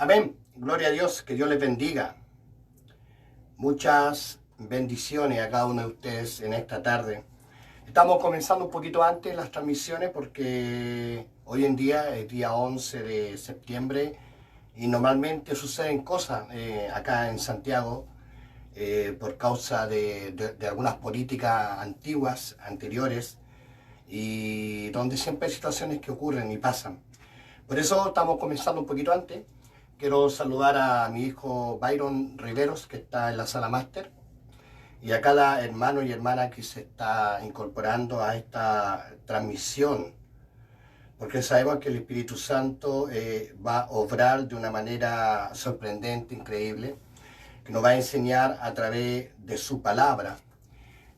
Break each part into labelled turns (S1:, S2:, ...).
S1: Amén. Gloria a Dios, que Dios les bendiga. Muchas bendiciones a cada uno de ustedes en esta tarde. Estamos comenzando un poquito antes las transmisiones porque hoy en día es día 11 de septiembre y normalmente suceden cosas acá en Santiago por causa de algunas políticas antiguas, anteriores, y donde siempre hay situaciones que ocurren y pasan. Por eso estamos comenzando un poquito antes. Quiero saludar a mi hijo Byron Riveros, que está en la sala máster, y a cada hermano y hermana que se está incorporando a esta transmisión, porque sabemos que el Espíritu Santo va a obrar de una manera sorprendente, increíble, que nos va a enseñar a través de su palabra.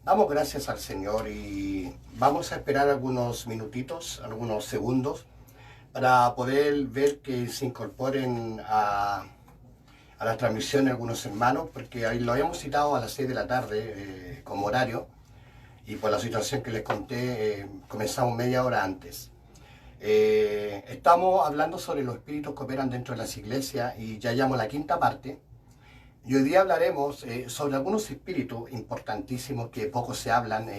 S1: Damos gracias al Señor y vamos a esperar algunos minutitos, algunos segundos, para poder ver que se incorporen a la transmisión algunos hermanos, porque ahí lo habíamos citado a las 6 de la tarde como horario, y por la situación que les conté, comenzamos media hora antes. Estamos hablando sobre los espíritus que operan dentro de las iglesias y ya llevamos la quinta parte. Y hoy día hablaremos sobre algunos espíritus importantísimos que poco se hablan.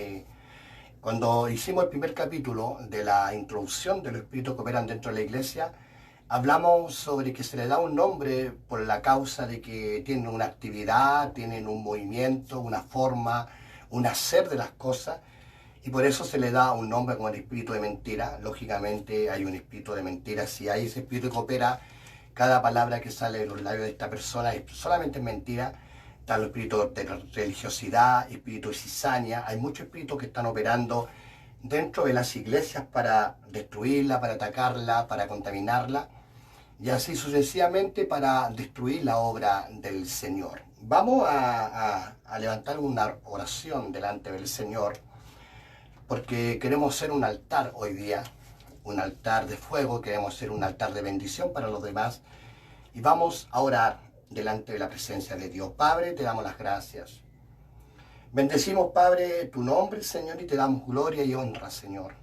S1: Cuando hicimos el primer capítulo de la introducción de los espíritus que operan dentro de la iglesia, hablamos sobre que se le da un nombre por la causa de que tienen una actividad, tienen un movimiento, una forma, un hacer de las cosas, y por eso se le da un nombre como el espíritu de mentira. Lógicamente hay un espíritu de mentira. Si hay ese espíritu que opera, cada palabra que sale de los labios de esta persona es solamente mentira. Están los espíritus de religiosidad, espíritus de cizaña. Hay muchos espíritus que están operando dentro de las iglesias para destruirla, para atacarla, para contaminarla, y así sucesivamente para destruir la obra del Señor. Vamos a levantar una oración delante del Señor, porque queremos ser un altar hoy día, un altar de fuego, queremos ser un altar de bendición para los demás, y vamos a orar delante de la presencia de Dios. Padre, te damos las gracias. Bendecimos, Padre, tu nombre, Señor, y te damos gloria y honra, Señor,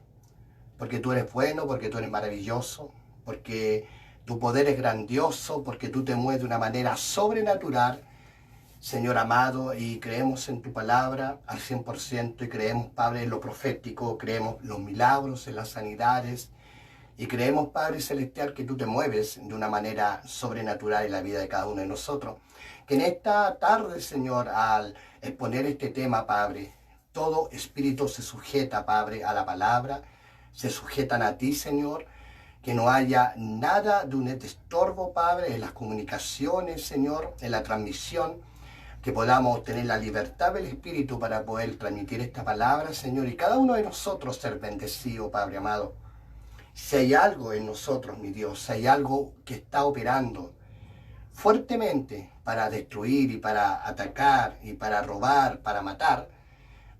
S1: porque tú eres bueno, porque tú eres maravilloso, porque tu poder es grandioso, porque tú te mueves de una manera sobrenatural, Señor amado, y creemos en tu palabra al 100%, y creemos, Padre, en lo profético, creemos en los milagros, en las sanidades, y creemos, Padre Celestial, que tú te mueves de una manera sobrenatural en la vida de cada uno de nosotros. Que en esta tarde, Señor, al exponer este tema, Padre, todo espíritu se sujeta, Padre, a la palabra, se sujetan a ti, Señor. Que no haya nada de un estorbo, Padre, en las comunicaciones, Señor, en la transmisión, que podamos tener la libertad del Espíritu para poder transmitir esta palabra, Señor, y cada uno de nosotros ser bendecido, Padre amado. Si hay algo en nosotros, mi Dios, si hay algo que está operando fuertemente para destruir y para atacar y para robar, para matar,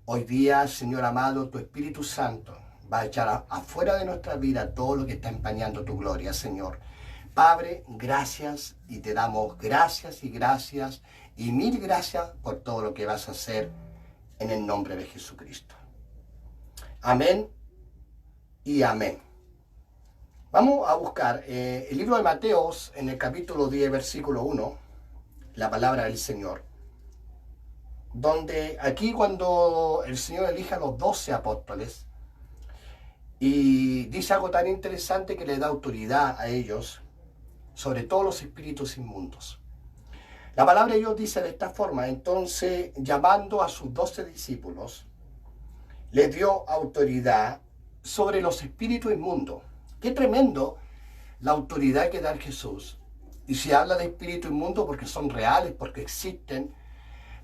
S1: hoy día, Señor amado, tu Espíritu Santo va a echar afuera de nuestra vida todo lo que está empañando tu gloria, Señor. Padre, gracias, y te damos gracias y mil gracias por todo lo que vas a hacer en el nombre de Jesucristo. Amén y amén. Vamos a buscar el libro de Mateos en el capítulo 10, versículo 1, la palabra del Señor, donde aquí cuando el Señor elige a los 12 apóstoles, y dice algo tan interesante que le da autoridad a ellos sobre todos los espíritus inmundos. La palabra de Dios dice de esta forma: entonces, llamando a sus 12 discípulos, les dio autoridad sobre los espíritus inmundos. Qué tremendo la autoridad que da Jesús. Y se habla de espíritus inmundos porque son reales, porque existen,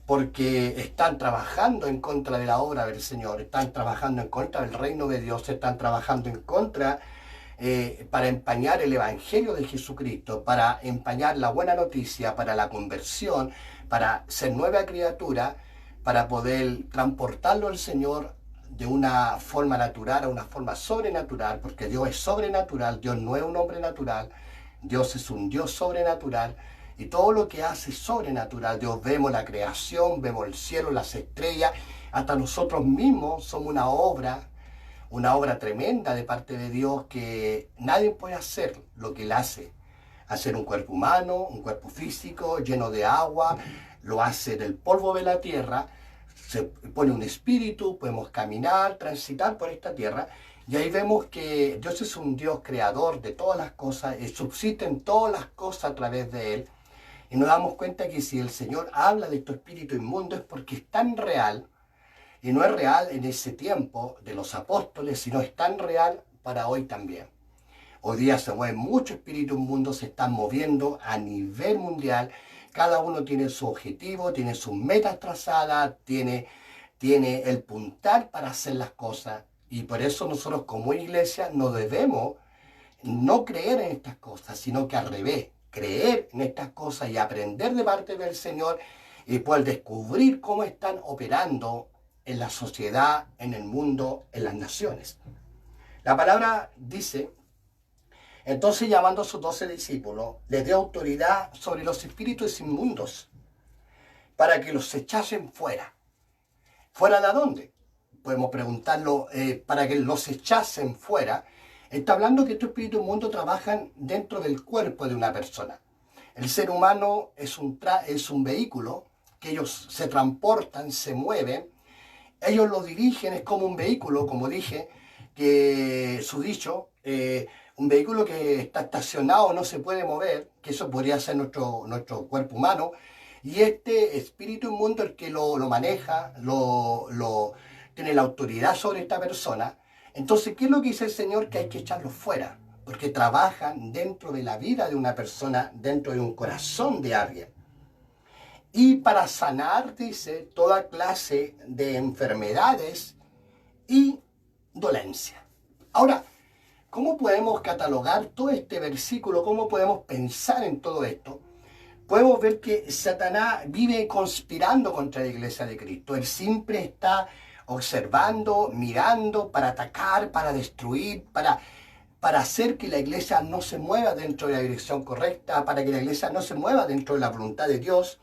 S1: porque están trabajando en contra de la obra del Señor, están trabajando en contra del reino de Dios, están trabajando en contra para empañar el Evangelio de Jesucristo, para empañar la buena noticia, para la conversión, para ser nueva criatura, para poder transportarlo al Señor de una forma natural a una forma sobrenatural, porque Dios es sobrenatural, Dios no es un hombre natural, Dios es un Dios sobrenatural, y todo lo que hace es sobrenatural. Dios, vemos la creación, vemos el cielo, las estrellas, hasta nosotros mismos somos una obra tremenda de parte de Dios, que nadie puede hacer lo que Él hace. hacer un cuerpo humano, un cuerpo físico, lleno de agua, lo hace del polvo de la tierra, se pone un espíritu, podemos caminar, transitar por esta tierra, y ahí vemos que Dios es un Dios creador de todas las cosas, subsisten todas las cosas a través de Él, y nos damos cuenta que si el Señor habla de estos espíritus inmundos es porque es tan real, y no es real en ese tiempo de los apóstoles, sino es tan real para hoy también. Hoy día se mueven muchos espíritus inmundos, se están moviendo a nivel mundial. Cada uno tiene su objetivo, tiene sus metas trazadas, tiene el puntal para hacer las cosas. Y por eso nosotros como iglesia no debemos no creer en estas cosas, sino que al revés, creer en estas cosas y aprender de parte del Señor y poder descubrir cómo están operando en la sociedad, en el mundo, en las naciones. La palabra dice: entonces, llamando a sus 12 discípulos, les dio autoridad sobre los espíritus inmundos para que los echasen fuera. ¿Fuera de dónde? Podemos preguntarlo, para que los echasen fuera. Está hablando que estos espíritus inmundos trabajan dentro del cuerpo de una persona. El ser humano es un vehículo que ellos se transportan, se mueven. Ellos lo dirigen, es como un vehículo, como dije, que su dicho, un vehículo que está estacionado, no se puede mover, que eso podría ser nuestro cuerpo humano, y este espíritu inmundo el que lo maneja, tiene la autoridad sobre esta persona. Entonces, ¿qué es lo que dice el Señor? Que hay que echarlos fuera, porque trabajan dentro de la vida de una persona, dentro de un corazón de alguien. Y para sanar, dice, toda clase de enfermedades y dolencia. Ahora, ¿cómo podemos catalogar todo este versículo? ¿Cómo podemos pensar en todo esto? Podemos ver que Satanás vive conspirando contra la iglesia de Cristo. Él siempre está observando, mirando para atacar, para destruir, para hacer que la iglesia no se mueva dentro de la dirección correcta, para que la iglesia no se mueva dentro de la voluntad de Dios.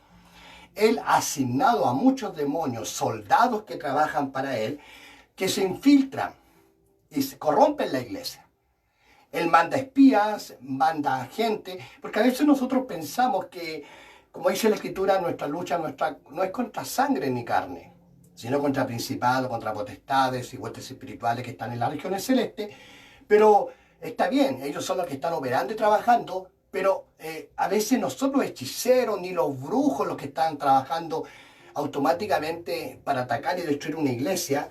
S1: Él ha asignado a muchos demonios, soldados que trabajan para él, que se infiltran y se corrompen la iglesia. Él manda espías, manda gente, porque a veces nosotros pensamos que, como dice la Escritura, nuestra lucha no es contra sangre ni carne, sino contra principados, contra potestades y huestes espirituales que están en las regiones celestes. Pero está bien, ellos son los que están operando y trabajando, pero a veces no son los hechiceros ni los brujos los que están trabajando automáticamente para atacar y destruir una iglesia,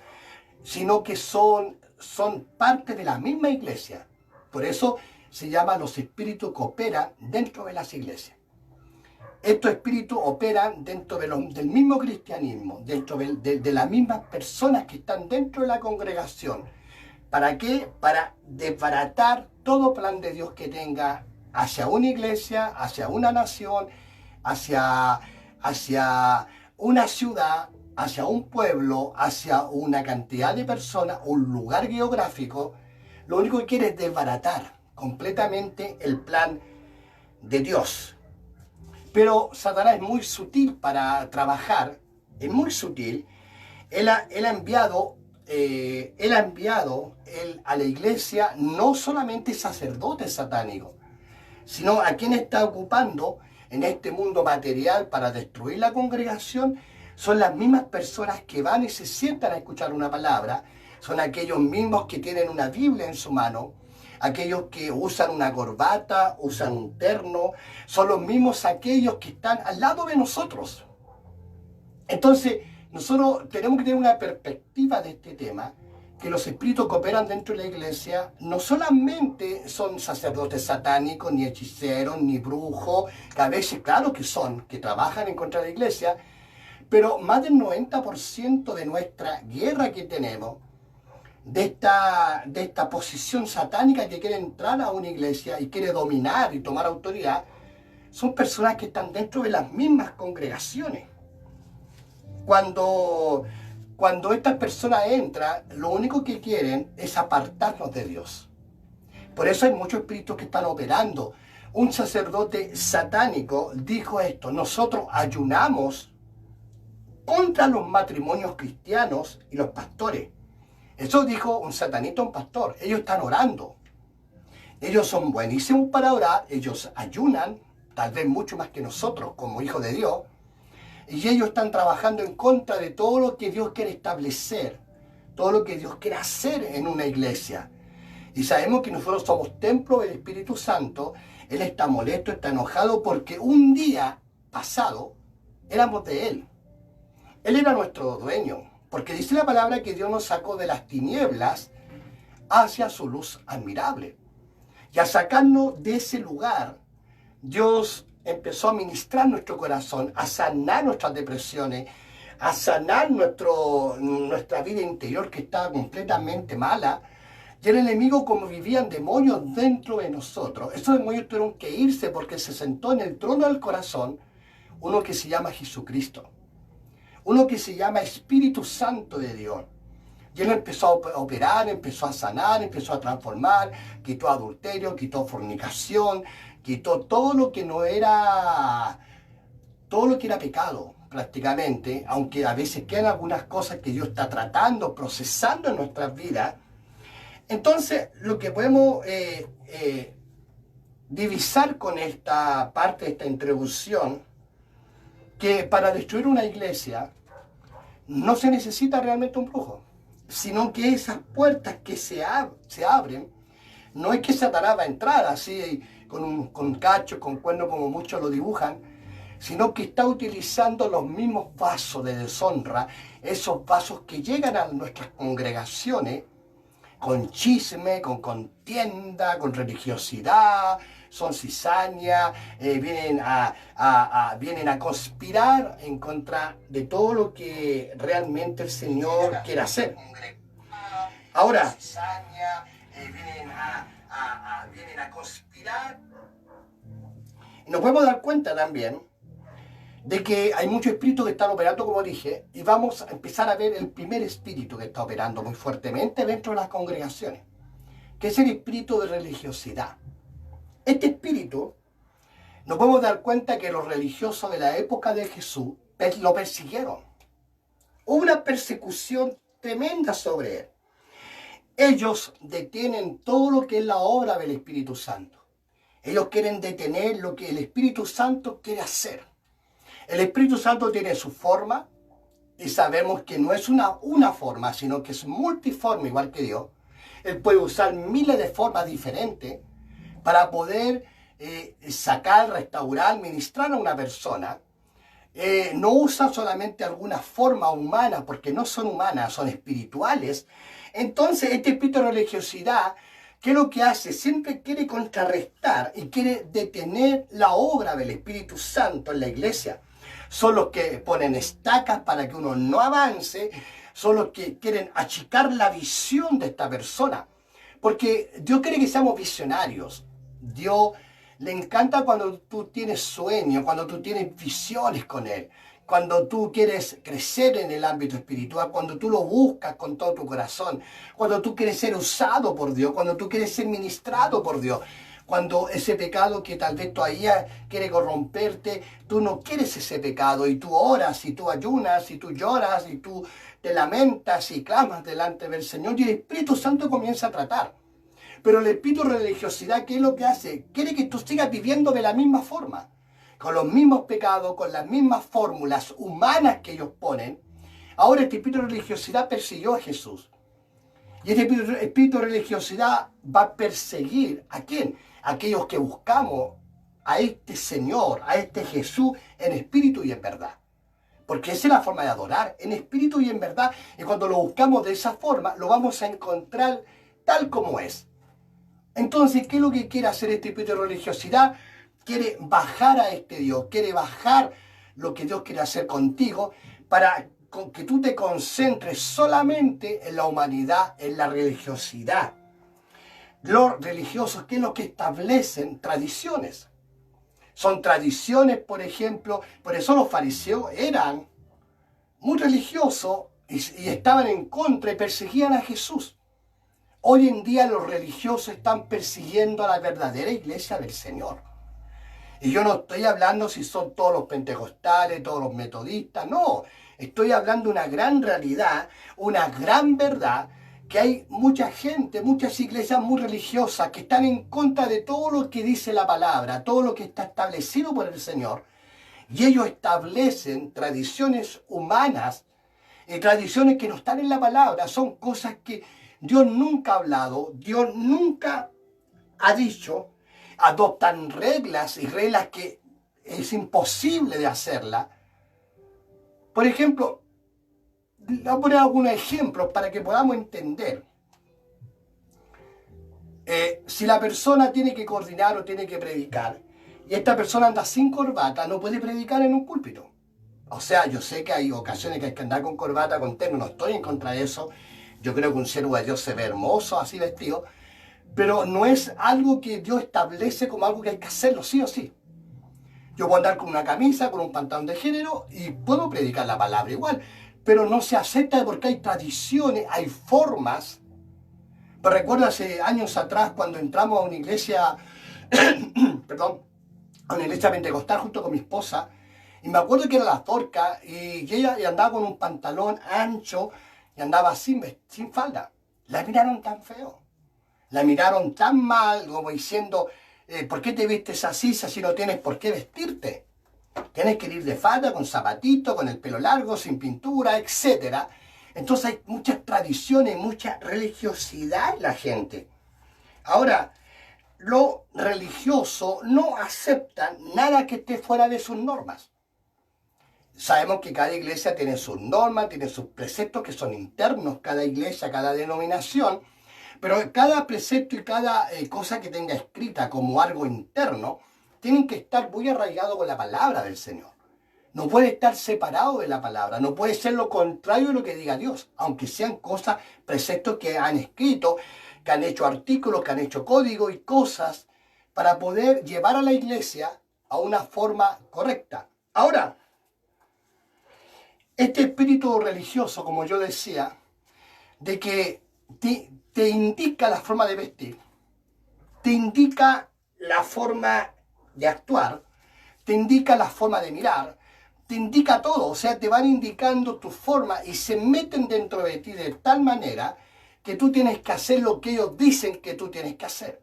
S1: sino que son parte de la misma iglesia. Por eso se llama los espíritus que operan dentro de las iglesias. Estos espíritus operan dentro del mismo cristianismo, dentro de las mismas personas que están dentro de la congregación. ¿Para qué? Para desbaratar todo plan de Dios que tenga hacia una iglesia, hacia una nación, hacia una ciudad, hacia un pueblo, hacia una cantidad de personas, un lugar geográfico. Lo único que quiere es desbaratar completamente el plan de Dios. Pero Satanás es muy sutil para trabajar, es muy sutil. Él ha enviado a la iglesia no solamente sacerdotes satánicos, sino a quien está ocupando en este mundo material para destruir la congregación. Son las mismas personas que van y se sientan a escuchar una palabra, son aquellos mismos que tienen una Biblia en su mano, aquellos que usan una corbata, usan un terno, son los mismos aquellos que están al lado de nosotros. Entonces, nosotros tenemos que tener una perspectiva de este tema, que los espíritus que operan dentro de la iglesia no solamente son sacerdotes satánicos, ni hechiceros, ni brujos, que a veces, claro que son, que trabajan en contra de la iglesia, pero más del 90% de nuestra guerra que tenemos, de esta posición satánica que quiere entrar a una iglesia y quiere dominar y tomar autoridad, son personas que están dentro de las mismas congregaciones. Cuando estas personas entran, lo único que quieren es apartarnos de Dios. Por eso hay muchos espíritus que están operando. Un sacerdote satánico dijo esto: nosotros ayunamos contra los matrimonios cristianos y los pastores. Eso dijo un satanista, un pastor. Ellos están orando. Ellos son buenísimos para orar, ellos ayunan, tal vez mucho más que nosotros como hijos de Dios, y ellos están trabajando en contra de todo lo que Dios quiere establecer, todo lo que Dios quiere hacer en una iglesia. Y sabemos que nosotros somos templo del Espíritu Santo. Él está molesto, está enojado porque un día pasado éramos de Él. Él era nuestro dueño, porque dice la palabra que Dios nos sacó de las tinieblas hacia su luz admirable. Y al sacarnos de ese lugar, Dios empezó a ministrar nuestro corazón, a sanar nuestras depresiones, a sanar nuestra vida interior que estaba completamente mala. Y el enemigo, como vivían demonios dentro de nosotros, esos demonios tuvieron que irse porque se sentó en el trono del corazón uno que se llama Jesucristo, uno que se llama Espíritu Santo de Dios. Y él empezó a operar, empezó a sanar, empezó a transformar, quitó adulterio, quitó fornicación, quitó todo lo que no era, todo lo que era pecado prácticamente, aunque a veces quedan algunas cosas que Dios está tratando, procesando en nuestras vidas. Entonces, lo que podemos divisar con esta parte, esta introducción, que para destruir una iglesia no se necesita realmente un brujo, sino que esas puertas que se abren, no es que Satanás va a entrar así con cacho, con cuerno, como muchos lo dibujan, sino que está utilizando los mismos vasos de deshonra, esos vasos que llegan a nuestras congregaciones, con chisme, con contienda, con religiosidad, son cizaña, vienen a conspirar en contra de todo lo que realmente el Señor quiere hacer. Ahora, vienen a conspirar. Y nos podemos dar cuenta también de que hay muchos espíritus que están operando, como dije, y vamos a empezar a ver el primer espíritu que está operando muy fuertemente dentro de las congregaciones, que es el espíritu de religiosidad. Este espíritu, nos podemos dar cuenta que los religiosos de la época de Jesús lo persiguieron. Hubo una persecución tremenda sobre él. Ellos detienen todo lo que es la obra del Espíritu Santo. Ellos quieren detener lo que el Espíritu Santo quiere hacer. El Espíritu Santo tiene su forma y sabemos que no es una forma, sino que es multiforme igual que Dios. Él puede usar miles de formas diferentes para poder sacar, restaurar, ministrar a una persona. No usa solamente alguna forma humana, porque no son humanas, son espirituales. Entonces, este espíritu de religiosidad, ¿qué es lo que hace? Siempre quiere contrarrestar y quiere detener la obra del Espíritu Santo en la iglesia. Son los que ponen estacas para que uno no avance, son los que quieren achicar la visión de esta persona. Porque Dios quiere que seamos visionarios. Dios le encanta cuando tú tienes sueños, cuando tú tienes visiones con Él, cuando tú quieres crecer en el ámbito espiritual, cuando tú lo buscas con todo tu corazón, cuando tú quieres ser usado por Dios, cuando tú quieres ser ministrado por Dios. Cuando ese pecado que tal vez todavía quiere corromperte, tú no quieres ese pecado y tú oras y tú ayunas y tú lloras y tú te lamentas y clamas delante del Señor y el Espíritu Santo comienza a tratar. Pero el espíritu de religiosidad, ¿qué es lo que hace? Quiere que tú sigas viviendo de la misma forma, con los mismos pecados, con las mismas fórmulas humanas que ellos ponen. Ahora este espíritu de religiosidad persiguió a Jesús. Y este espíritu de religiosidad va a perseguir ¿a quién? Aquellos que buscamos a este Señor, a este Jesús en espíritu y en verdad. Porque esa es la forma de adorar, en espíritu y en verdad. Y cuando lo buscamos de esa forma, lo vamos a encontrar tal como es. Entonces, ¿qué es lo que quiere hacer este espíritu de religiosidad? Quiere bajar a este Dios, quiere bajar lo que Dios quiere hacer contigo para que tú te concentres solamente en la humanidad, en la religiosidad. Los religiosos, ¿qué es lo que establecen? Tradiciones. Son tradiciones, por ejemplo, por eso los fariseos eran muy religiosos y estaban en contra y perseguían a Jesús. Hoy en día los religiosos están persiguiendo a la verdadera iglesia del Señor. Y yo no estoy hablando si son todos los pentecostales, todos los metodistas, no. Estoy hablando de una gran realidad, una gran verdad, que hay mucha gente, muchas iglesias muy religiosas que están en contra de todo lo que dice la palabra, todo lo que está establecido por el Señor. Y ellos establecen tradiciones humanas, tradiciones que no están en la palabra, son cosas que Dios nunca ha hablado, Dios nunca ha dicho. Adoptan reglas y reglas que es imposible de hacerlas. Por ejemplo, voy a poner algunos ejemplos para que podamos entender. Si la persona tiene que coordinar o tiene que predicar, y esta persona anda sin corbata, no puede predicar en un púlpito. O sea, yo sé que hay ocasiones que hay que andar con corbata, con terno, no estoy en contra de eso. Yo creo que un siervo de Dios se ve hermoso así vestido, pero no es algo que Dios establece como algo que hay que hacerlo sí o sí. Yo puedo andar con una camisa, con un pantalón de género y puedo predicar la palabra igual, pero no se acepta porque hay tradiciones, hay formas. Pero recuerdo hace años atrás cuando entramos a una iglesia, perdón, a una iglesia pentecostal junto con mi esposa, y me acuerdo que era la Zorca y ella andaba con un pantalón ancho y andaba sin falda. La miraron tan feo, la miraron tan mal, como diciendo, ¿por qué te vistes así si no tienes por qué vestirte? Tienes que ir de falda, con zapatito, con el pelo largo, sin pintura, etc. Entonces hay muchas tradiciones, mucha religiosidad en la gente. Ahora, lo religioso no acepta nada que esté fuera de sus normas. Sabemos que cada iglesia tiene sus normas, tiene sus preceptos que son internos, cada iglesia, cada denominación, pero cada precepto y cada cosa que tenga escrita como algo interno, tienen que estar muy arraigados con la palabra del Señor. No puede estar separado de la palabra, no puede ser lo contrario de lo que diga Dios, aunque sean cosas, preceptos que han escrito, que han hecho artículos, que han hecho código y cosas para poder llevar a la iglesia a una forma correcta. Ahora, este espíritu religioso, como yo decía, de que te indica la forma de vestir, te indica la forma de actuar, te indica la forma de mirar, te indica todo, o sea, te van indicando tu forma y se meten dentro de ti de tal manera que tú tienes que hacer lo que ellos dicen que tú tienes que hacer.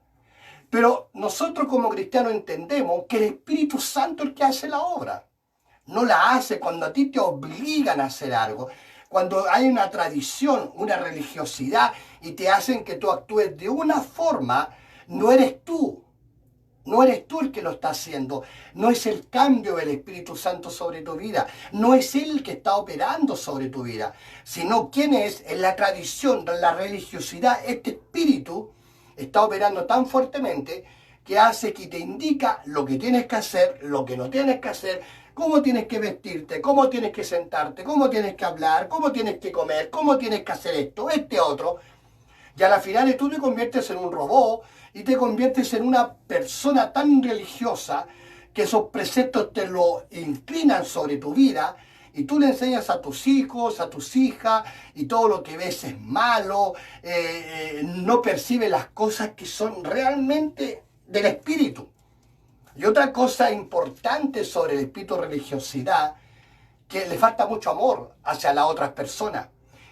S1: Pero nosotros como cristianos entendemos que el Espíritu Santo es el que hace la obra. No la hace cuando a ti te obligan a hacer algo, cuando hay una tradición, una religiosidad y te hacen que tú actúes de una forma, no eres tú. No eres tú el que lo está haciendo, no es el cambio del Espíritu Santo sobre tu vida, no es Él el que está operando sobre tu vida, sino quién es en la tradición, en la religiosidad, este Espíritu está operando tan fuertemente que hace que te indica lo que tienes que hacer, lo que no tienes que hacer, cómo tienes que vestirte, cómo tienes que sentarte, cómo tienes que hablar, cómo tienes que comer, cómo tienes que hacer esto, otro. Y a la final tú te conviertes en un robot y te conviertes en una persona tan religiosa que esos preceptos te lo inclinan sobre tu vida y tú le enseñas a tus hijos, a tus hijas y todo lo que ves es malo, no percibe las cosas que son realmente del espíritu. Y otra cosa importante sobre el espíritu de religiosidad, que le falta mucho amor hacia las otras personas.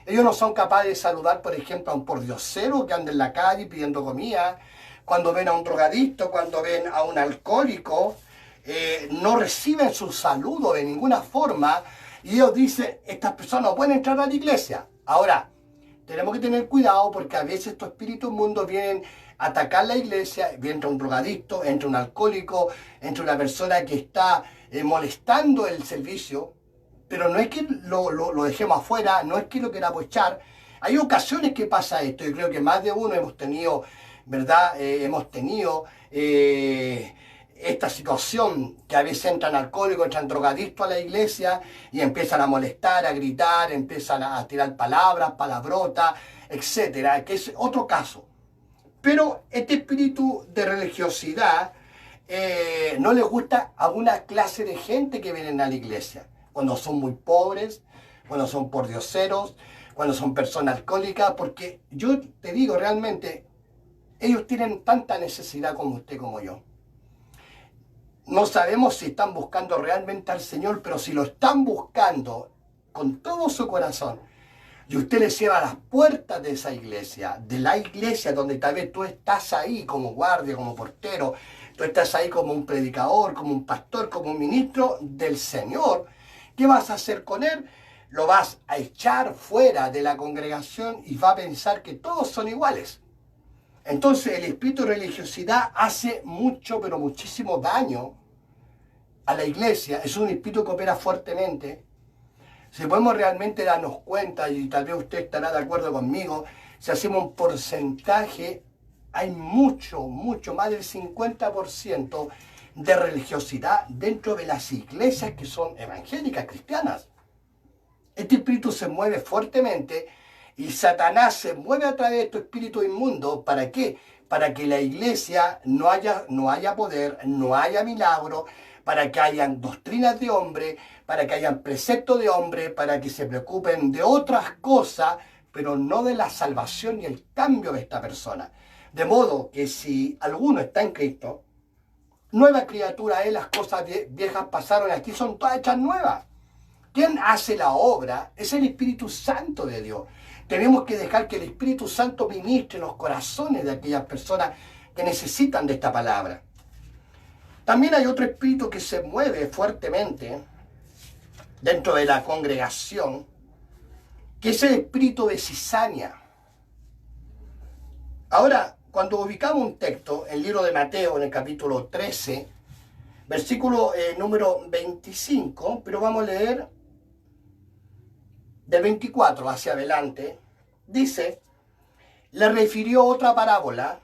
S1: Ellos no son capaces de saludar, por ejemplo, a un pordiosero que anda en la calle pidiendo comida. Cuando ven a un drogadicto, cuando ven a un alcohólico, no reciben su saludo de ninguna forma. Y ellos dicen, estas personas no pueden entrar a la iglesia. Ahora, tenemos que tener cuidado porque a veces estos espíritus mundos vienen a atacar la iglesia. Entra un drogadicto, entra un alcohólico, entra una persona que está molestando el servicio. Pero no es que lo dejemos afuera, no es que lo queramos echar. Hay ocasiones que pasa esto. Yo creo que más de uno hemos tenido, ¿verdad? Hemos tenido esta situación que a veces entran alcohólicos, entran drogadictos a la iglesia y empiezan a molestar, a gritar, empiezan a tirar palabras, palabrotas, etcétera, que es otro caso. Pero este espíritu de religiosidad no le gusta a una clase de gente que vienen a la iglesia. Cuando son muy pobres, cuando son pordioseros, cuando son personas alcohólicas, porque yo te digo realmente, ellos tienen tanta necesidad como usted, como yo. No sabemos si están buscando realmente al Señor, pero si lo están buscando con todo su corazón, y usted le cierra las puertas de esa iglesia, de la iglesia donde tal vez tú estás ahí como guardia, como portero, tú estás ahí como un predicador, como un pastor, como un ministro del Señor, ¿qué vas a hacer con él? Lo vas a echar fuera de la congregación y va a pensar que todos son iguales. Entonces el espíritu de religiosidad hace mucho, pero muchísimo daño a la iglesia. Es un espíritu que opera fuertemente. Si podemos realmente darnos cuenta, y tal vez usted estará de acuerdo conmigo, si hacemos un porcentaje, hay mucho, más del 50% de religiosidad dentro de las iglesias que son evangélicas, cristianas. Este espíritu se mueve fuertemente y Satanás se mueve a través de estos espíritus inmundos. ¿Para qué? Para que la iglesia no haya poder, no haya milagro, para que hayan doctrinas de hombre, para que hayan preceptos de hombre, para que se preocupen de otras cosas, pero no de la salvación y el cambio de esta persona. De modo que si alguno está en Cristo, nueva criatura es, las cosas viejas pasaron, aquí son todas hechas nuevas. ¿Quién hace la obra? Es el Espíritu Santo de Dios. Tenemos que dejar que el Espíritu Santo ministre los corazones de aquellas personas que necesitan de esta palabra. También hay otro espíritu que se mueve fuertemente dentro de la congregación, que es el espíritu de cizaña. Ahora, cuando ubicamos un texto, el libro de Mateo, en el capítulo 13, versículo número 25, pero vamos a leer del 24 hacia adelante, dice, le refirió otra parábola,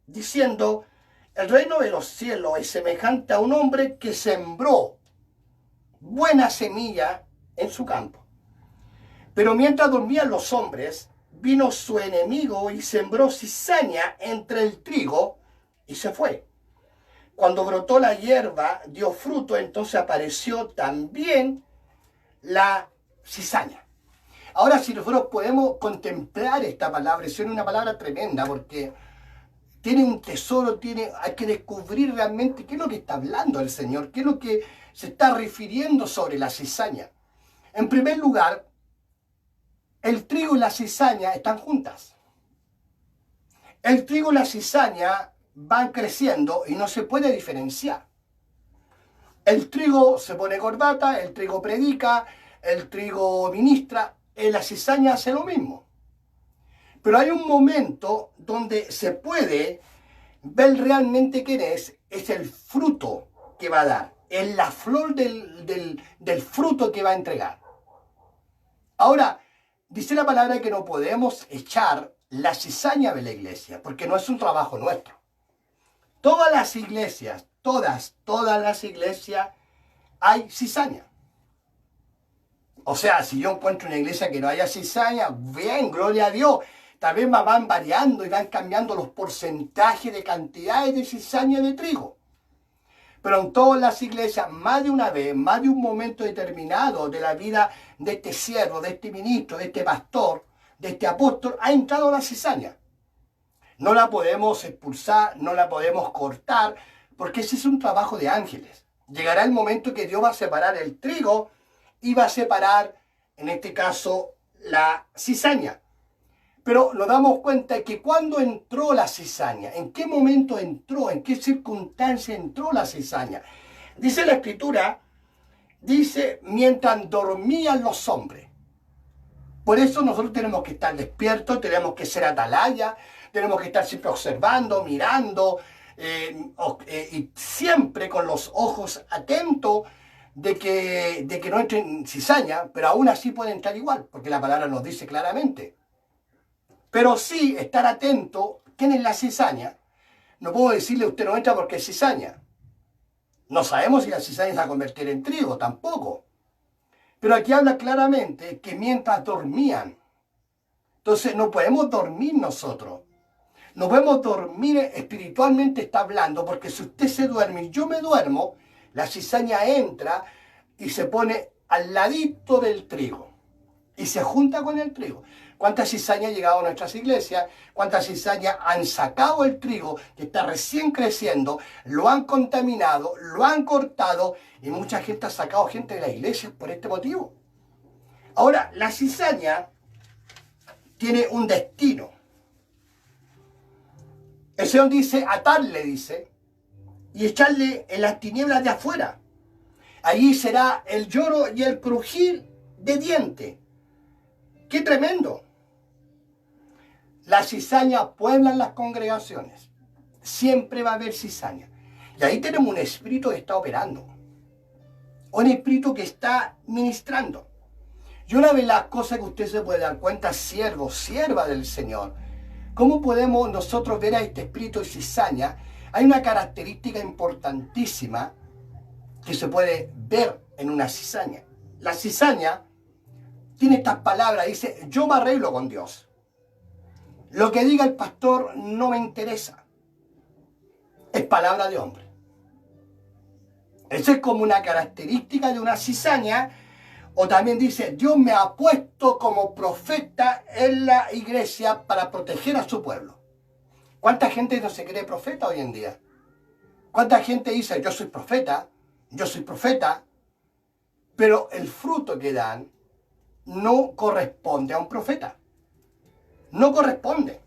S1: diciendo, el reino de los cielos es semejante a un hombre que sembró buena semilla en su campo. Pero mientras dormían los hombres, vino su enemigo y sembró cizaña entre el trigo y se fue. Cuando brotó la hierba, dio fruto, entonces apareció también la cizaña. Ahora, si nosotros podemos contemplar esta palabra, es una palabra tremenda porque tiene un tesoro, hay que descubrir realmente qué es lo que está hablando el Señor, qué es lo que se está refiriendo sobre la cizaña. En primer lugar, el trigo y la cizaña están juntas. El trigo y la cizaña van creciendo y no se puede diferenciar. El trigo se pone corbata, el trigo predica, el trigo ministra, la cizaña hace lo mismo. Pero hay un momento donde se puede ver realmente quién es el fruto que va a dar, es la flor del fruto que va a entregar. Ahora, dice la palabra que no podemos echar la cizaña de la iglesia, porque no es un trabajo nuestro. Todas las iglesias, todas las iglesias hay cizaña. O sea, si yo encuentro una iglesia que no haya cizaña, bien, gloria a Dios. Tal vez van variando y van cambiando los porcentajes de cantidades de cizaña de trigo. Pero en todas las iglesias, más de una vez, más de un momento determinado de la vida de este siervo, de este ministro, de este pastor, de este apóstol, ha entrado la cizaña. No la podemos expulsar, no la podemos cortar, porque ese es un trabajo de ángeles. Llegará el momento que Dios va a separar el trigo y va a separar, en este caso, la cizaña. Pero nos damos cuenta que cuando entró la cizaña, en qué momento entró, en qué circunstancia entró la cizaña. Dice la Escritura, dice, mientras dormían los hombres. Por eso nosotros tenemos que estar despiertos, tenemos que ser atalaya, tenemos que estar siempre observando, mirando, y siempre con los ojos atentos de que no entren cizaña, pero aún así puede entrar igual, porque la palabra nos dice claramente. Pero sí estar atento, ¿quién es la cizaña? No puedo decirle usted no entra porque es cizaña. No sabemos si la cizaña se va a convertir en trigo, tampoco. Pero aquí habla claramente que mientras dormían. Entonces no podemos dormir nosotros. No podemos dormir espiritualmente, está hablando, porque si usted se duerme y yo me duermo, la cizaña entra y se pone al ladito del trigo. Y se junta con el trigo. ¿Cuántas cizañas han llegado a nuestras iglesias? ¿Cuántas cizañas han sacado el trigo que está recién creciendo? Lo han contaminado, lo han cortado y mucha gente ha sacado gente de la iglesia por este motivo. Ahora, la cizaña tiene un destino. El Señor dice, atarle, dice, y echarle en las tinieblas de afuera. Allí será el lloro y el crujir de dientes. ¡Qué tremendo! Las cizañas pueblan las congregaciones. Siempre va a haber cizaña. Y ahí tenemos un espíritu que está operando. Un espíritu que está ministrando. Y una de las cosas que usted se puede dar cuenta, siervo, sierva del Señor, ¿cómo podemos nosotros ver a este espíritu de cizaña? Hay una característica importantísima que se puede ver en una cizaña. La cizaña tiene estas palabras, dice, yo me arreglo con Dios. Lo que diga el pastor no me interesa. Es palabra de hombre. Eso es como una característica de una cizaña. O también dice, Dios me ha puesto como profeta en la iglesia para proteger a su pueblo. ¿Cuánta gente no se cree profeta hoy en día? ¿Cuánta gente dice, yo soy profeta, pero el fruto que dan no corresponde a un profeta? No corresponde.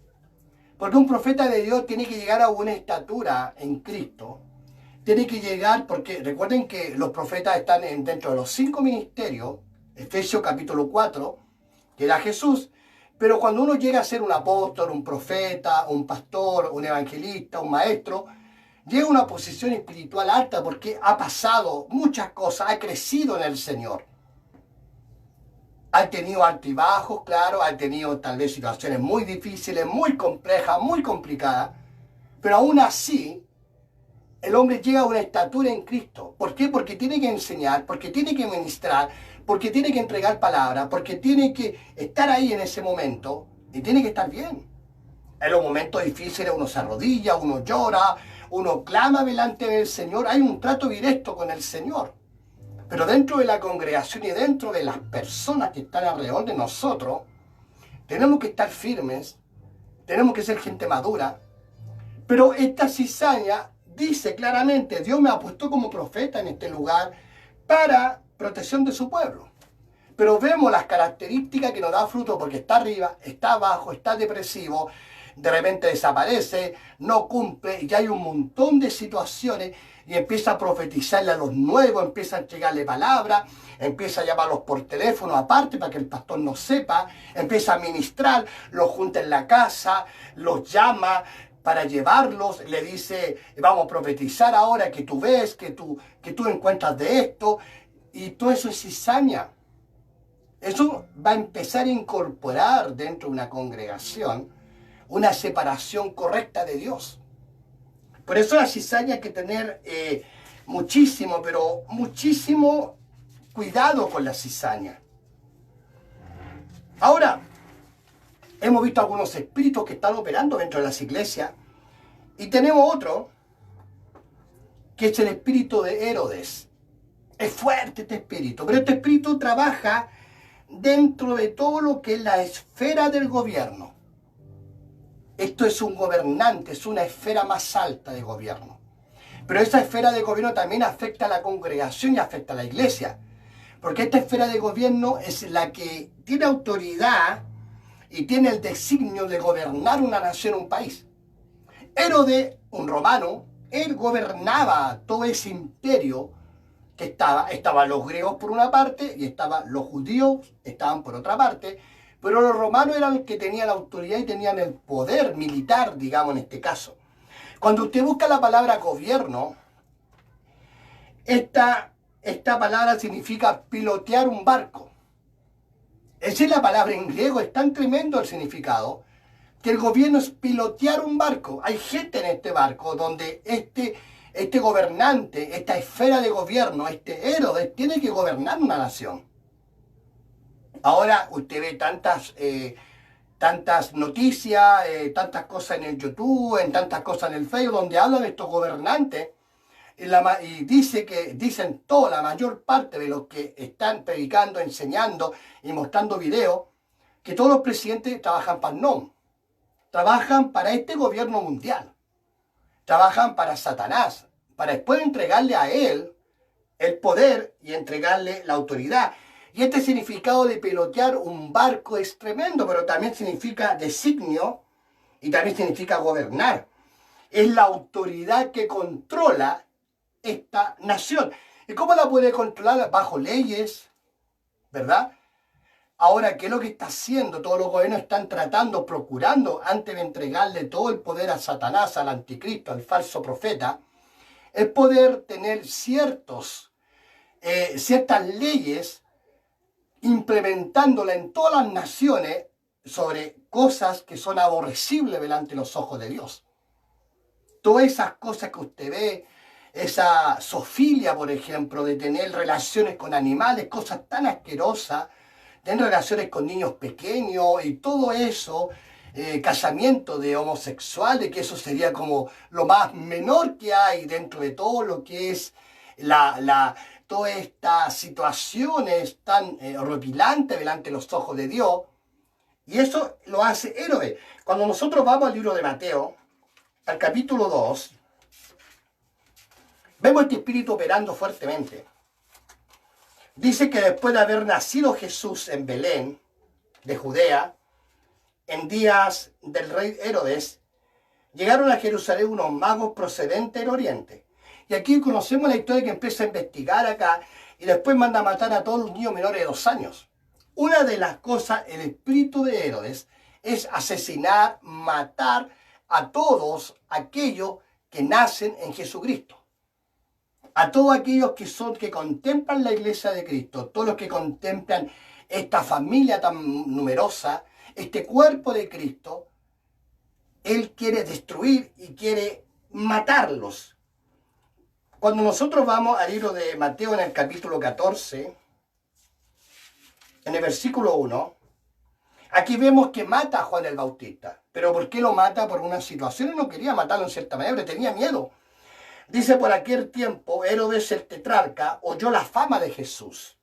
S1: Porque un profeta de Dios tiene que llegar a una estatura en Cristo. Tiene que llegar, porque recuerden que los profetas están dentro de los 5 ministerios, Efesios capítulo 4, que era Jesús, pero cuando uno llega a ser un apóstol, un profeta, un pastor, un evangelista, un maestro, llega a una posición espiritual alta porque ha pasado muchas cosas, ha crecido en el Señor. Ha tenido altibajos, claro, ha tenido tal vez situaciones muy difíciles, muy complejas, muy complicadas, pero aún así, el hombre llega a una estatura en Cristo. ¿Por qué? Porque tiene que enseñar, porque tiene que ministrar, porque tiene que entregar palabra, porque tiene que estar ahí en ese momento y tiene que estar bien. En los momentos difíciles uno se arrodilla, uno llora, uno clama delante del Señor. Hay un trato directo con el Señor. Pero dentro de la congregación y dentro de las personas que están alrededor de nosotros, tenemos que estar firmes, tenemos que ser gente madura. Pero esta cizaña dice claramente, Dios me ha puesto como profeta en este lugar para protección de su pueblo. Pero vemos las características que nos da fruto porque está arriba, está abajo, está depresivo, de repente desaparece, no cumple, y hay un montón de situaciones y empieza a profetizarle a los nuevos, empieza a entregarle palabras, empieza a llamarlos por teléfono aparte para que el pastor no sepa, empieza a ministrar, los junta en la casa, los llama para llevarlos, le dice, vamos a profetizar ahora que tú ves, que tú encuentras de esto, y todo eso es cizaña. Eso va a empezar a incorporar dentro de una congregación una separación correcta de Dios. Por eso la cizaña hay que tener muchísimo, pero muchísimo cuidado con la cizaña. Ahora, hemos visto algunos espíritus que están operando dentro de las iglesias y tenemos otro que es el espíritu de Herodes. Es fuerte este espíritu, pero este espíritu trabaja dentro de todo lo que es la esfera del gobierno. Esto es un gobernante, es una esfera más alta de gobierno. Pero esa esfera de gobierno también afecta a la congregación y afecta a la iglesia. Porque esta esfera de gobierno es la que tiene autoridad y tiene el designio de gobernar una nación, un país. Herodes, un romano, él gobernaba todo ese imperio que estaban los griegos por una parte y estaban los judíos, estaban por otra parte, pero los romanos eran los que tenían la autoridad y tenían el poder militar, digamos en este caso. Cuando usted busca la palabra gobierno, esta palabra significa pilotear un barco. Esa es la palabra en griego, es tan tremendo el significado, que el gobierno es pilotear un barco. Hay gente en este barco donde este gobernante, esta esfera de gobierno, este Herodes, tiene que gobernar una nación. Ahora usted ve tantas noticias, tantas cosas en el YouTube, en tantas cosas en el Facebook, donde hablan de estos gobernantes, y dicen la mayor parte de los que están predicando, enseñando y mostrando videos, que todos los presidentes trabajan para NOM, trabajan para este gobierno mundial, trabajan para Satanás, para después entregarle a él el poder y entregarle la autoridad. Y este significado de pilotear un barco es tremendo, pero también significa designio y también significa gobernar. Es la autoridad que controla esta nación. ¿Y cómo la puede controlar? Bajo leyes, ¿verdad? Ahora, ¿qué es lo que está haciendo? Todos los gobiernos están tratando, procurando, antes de entregarle todo el poder a Satanás, al anticristo, al falso profeta, es poder tener ciertas leyes, implementándola en todas las naciones sobre cosas que son aborrecibles delante de los ojos de Dios. Todas esas cosas que usted ve, esa zoofilia, por ejemplo, de tener relaciones con animales, cosas tan asquerosas, tener relaciones con niños pequeños y todo eso, casamiento de homosexuales, que eso sería como lo más menor que hay dentro de todo lo que es todas estas situaciones tan horripilantes delante de los ojos de Dios. Y eso lo hace héroe. Cuando nosotros vamos al libro de Mateo, al capítulo 2, vemos este espíritu operando fuertemente. Dice que después de haber nacido Jesús en Belén, de Judea, en días del rey Herodes, llegaron a Jerusalén unos magos procedentes del oriente. Y aquí conocemos la historia que empieza a investigar acá y después manda a matar a todos los niños menores de 2 años. Una de las cosas, el espíritu de Herodes, es asesinar, matar a todos aquellos que nacen en Jesucristo. A todos aquellos que contemplan la iglesia de Cristo, todos los que contemplan esta familia tan numerosa, este cuerpo de Cristo, Él quiere destruir y quiere matarlos. Cuando nosotros vamos al libro de Mateo en el capítulo 14, en el versículo 1, aquí vemos que mata a Juan el Bautista. ¿Pero por qué lo mata? Por una situación. Él no quería matarlo en cierta manera, pero tenía miedo. Dice, por aquel tiempo, Herodes el tetrarca oyó la fama de Jesús.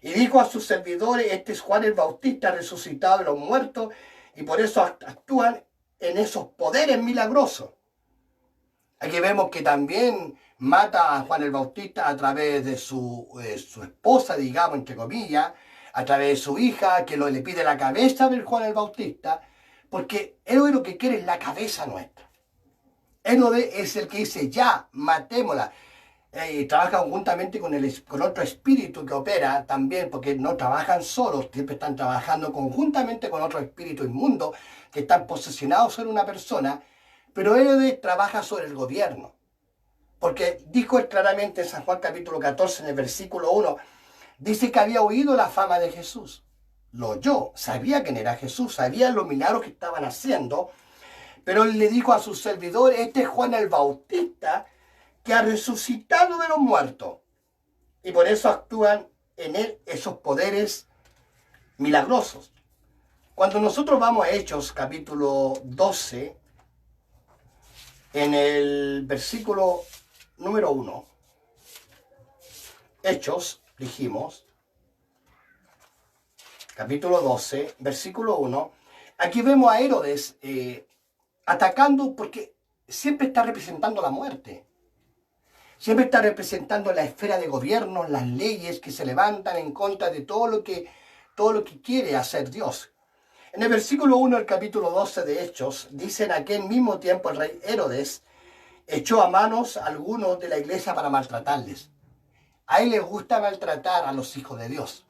S1: Y dijo a sus servidores, este es Juan el Bautista resucitado de los muertos, y por eso actúan en esos poderes milagrosos. Aquí vemos que también mata a Juan el Bautista a través de su esposa, digamos, entre comillas, a través de su hija, que le pide la cabeza de Juan el Bautista, porque él lo que quiere es la cabeza nuestra. Herodes es el que dice, ya, matémosla. Trabaja conjuntamente con otro espíritu que opera también, porque no trabajan solos, siempre están trabajando conjuntamente con otro espíritu inmundo que están posesionados sobre una persona, pero Herodes trabaja sobre el gobierno. Porque dijo él claramente en San Juan capítulo 14, en el versículo 1, dice que había oído la fama de Jesús. Lo oyó, sabía quién era Jesús, sabía los milagros que estaban haciendo, pero él le dijo a sus servidores, este es Juan el Bautista, que ha resucitado de los muertos. Y por eso actúan en él esos poderes milagrosos. Cuando nosotros vamos a Hechos, capítulo 12, en el versículo número 1, Hechos, dijimos, capítulo 12, versículo 1, aquí vemos a Herodes atacando porque siempre está representando la muerte. Siempre está representando la esfera de gobierno, las leyes que se levantan en contra de todo lo que quiere hacer Dios. En el versículo 1 del capítulo 12 de Hechos, dice en aquel mismo tiempo el rey Herodes echó a manos a algunos de la iglesia para maltratarles. A él le gusta maltratar a los hijos de Dios.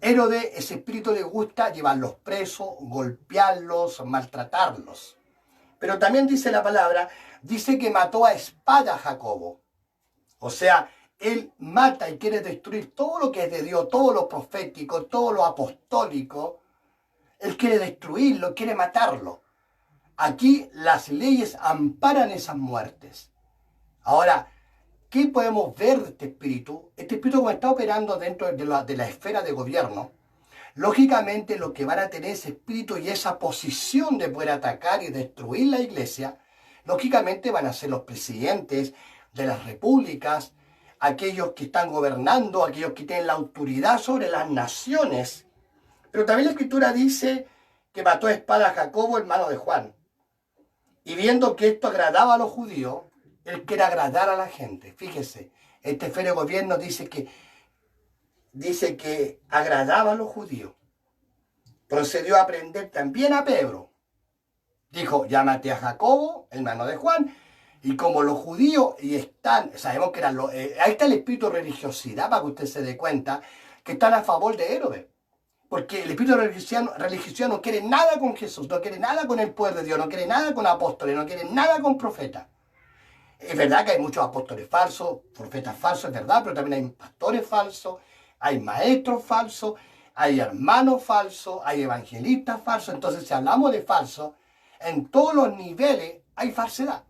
S1: Herodes, ese espíritu le gusta llevarlos presos, golpearlos, maltratarlos. Pero también dice la palabra, dice que mató a espada a Jacobo. O sea, él mata y quiere destruir todo lo que es de Dios, todo lo profético, todo lo apostólico. Él quiere destruirlo, quiere matarlo. Aquí las leyes amparan esas muertes. Ahora, ¿qué podemos ver de este espíritu? Este espíritu, como está operando dentro de la esfera de gobierno, lógicamente los que van a tener ese espíritu y esa posición de poder atacar y destruir la iglesia, lógicamente van a ser los presidentes de las repúblicas, aquellos que están gobernando, aquellos que tienen la autoridad sobre las naciones. Pero también la Escritura dice que mató a espada a Jacobo, hermano de Juan. Y viendo que esto agradaba a los judíos, él quiere agradar a la gente. Fíjese, este esfera de gobierno dice que dice que agradaba a los judíos. Procedió a aprender también a Pedro. Dijo, llámate a Jacobo, hermano de Juan, y como los judíos y están, sabemos que eran ahí está el espíritu de religiosidad, para que usted se dé cuenta, que están a favor de Herodes. Porque el espíritu religioso no quiere nada con Jesús, no quiere nada con el poder de Dios, no quiere nada con apóstoles, no quiere nada con profetas. Es verdad que hay muchos apóstoles falsos, profetas falsos, es verdad, pero también hay pastores falsos, hay maestros falsos, hay hermanos falsos, hay evangelistas falsos. Entonces, si hablamos de falsos, en todos los niveles hay falsedad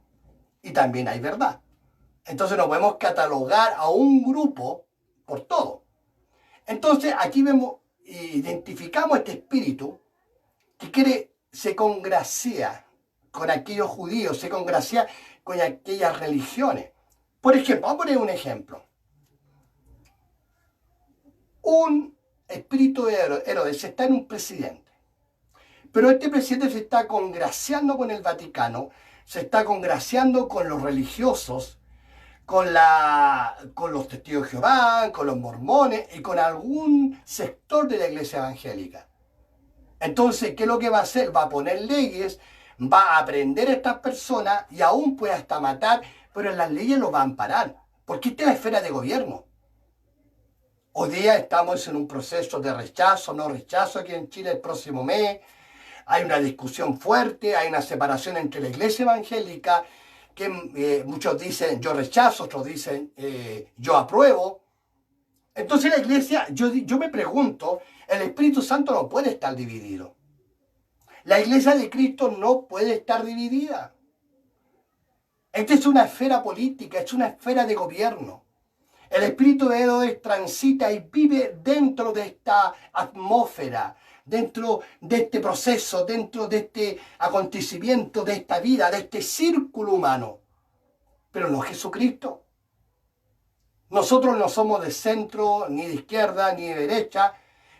S1: y también hay verdad. Entonces no podemos catalogar a un grupo por todo. Entonces aquí vemos, identificamos este espíritu que se congracia con aquellos judíos, se congracia con aquellas religiones. Por ejemplo, vamos a poner un ejemplo. Un espíritu de Herodes está en un presidente, pero este presidente se está congraciando con el Vaticano, se está congraciando con los religiosos, con los testigos de Jehová, con los mormones y con algún sector de la iglesia evangélica. Entonces, ¿qué es lo que va a hacer? Va a poner leyes, va a aprender a estas personas y aún puede hasta matar, pero las leyes lo van a amparar, porque esta es la esfera de gobierno. Hoy día estamos en un proceso de rechazo, no rechazo aquí en Chile el próximo mes. Hay una discusión fuerte, hay una separación entre la iglesia evangélica, que muchos dicen yo rechazo, otros dicen yo apruebo. Entonces la iglesia, yo me pregunto, el Espíritu Santo no puede estar dividido. La iglesia de Cristo no puede estar dividida. Esta es una esfera política, es una esfera de gobierno. El espíritu de Herodes transita y vive dentro de esta atmósfera, dentro de este proceso, dentro de este acontecimiento, de esta vida, de este círculo humano. Pero no Jesucristo. Nosotros no somos de centro, ni de izquierda, ni de derecha.